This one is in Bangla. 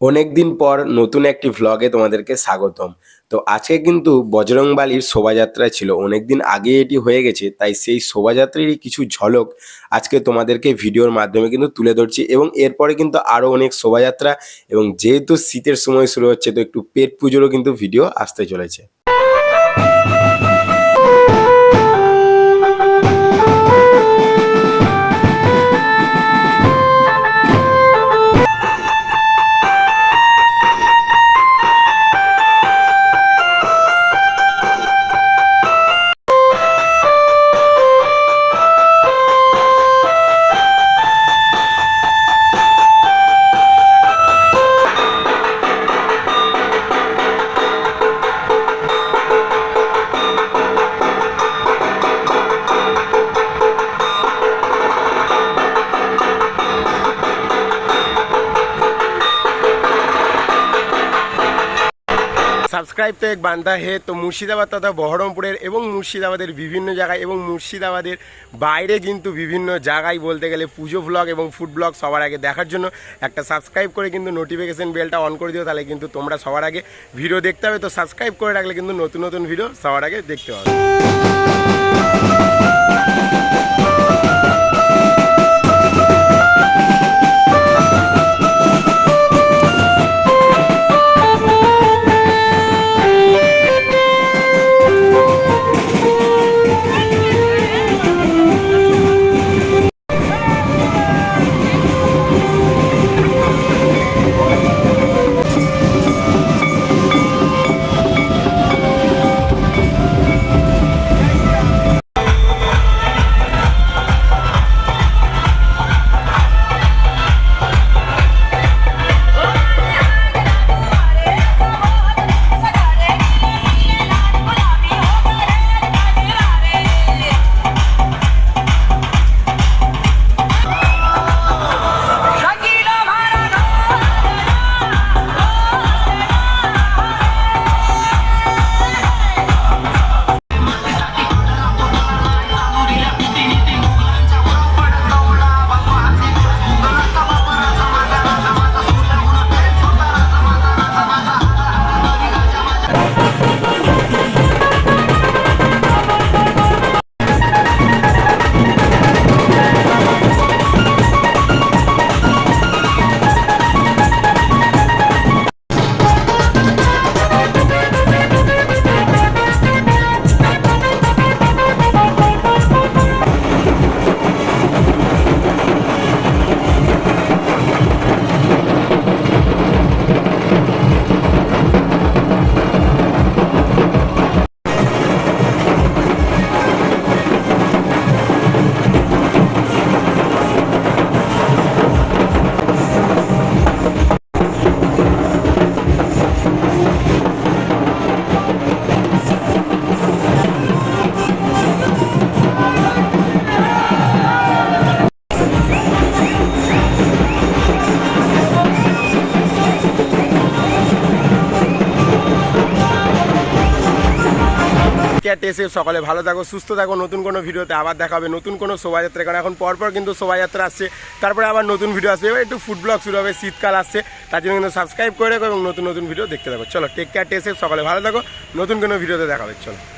অনেক দিন পর নতুন একটি ভ্লগে তোমাদেরকে স্বাগতম। তো আজকে কিন্তু বজরংবালির শোভাযাত্রা ছিল, অনেকদিন আগে এটি হয়ে গেছে, তাই সেই শোভাযাত্রারই কিছু ঝলক আজকে তোমাদেরকে ভিডিওর মাধ্যমে কিন্তু তুলে ধরছি। এবং এরপরে কিন্তু আরও অনেক শোভাযাত্রা, এবং যেহেতু শীতের সময় শুরু হচ্ছে, তো একটু পেট পুজোরও কিন্তু ভিডিও আসতে চলেছে। সাবস্ক্রাইব তো এক বান্দা হে। তো মুর্শিদাবাদ তথা বহরমপুরের এবং মুর্শিদাবাদের বিভিন্ন জায়গায় এবং মুর্শিদাবাদের বাইরে কিন্তু বিভিন্ন জায়গায় বলতে গেলে পুজো ব্লগ এবং ফুড ব্লগ সবার আগে দেখার জন্য একটা সাবস্ক্রাইব করে কিন্তু নোটিফিকেশন বেলটা অন করে দিও, তাহলে কিন্তু তোমরা সবার আগে ভিডিও দেখতে হবে। তো সাবস্ক্রাইব করে রাখলে কিন্তু নতুন নতুন ভিডিও সবার আগে দেখতে হবে। টেসে সকালে ভালো থাকো, সুস্থ থাকো। নতুন কোনো ভিডিওতে আবার দেখা হবে, নতুন কোনো শোভাযাত্রা, কারণ এখন পরপর কিন্তু শোভাযাত্রা আসছে, তারপরে আবার নতুন ভিডিও আসবে। এবার একটু ফুড ব্লগ শুরু হবে, শীতকাল আসছে, তার জন্য কিন্তু সাবস্ক্রাইব করে রাখো এবং নতুন নতুন ভিডিও দেখতে থাকো। চলো, টেক কেয়ার, টেসে সকালে ভালো থাকো, নতুন কোনো ভিডিওতে দেখা হবে। চলো।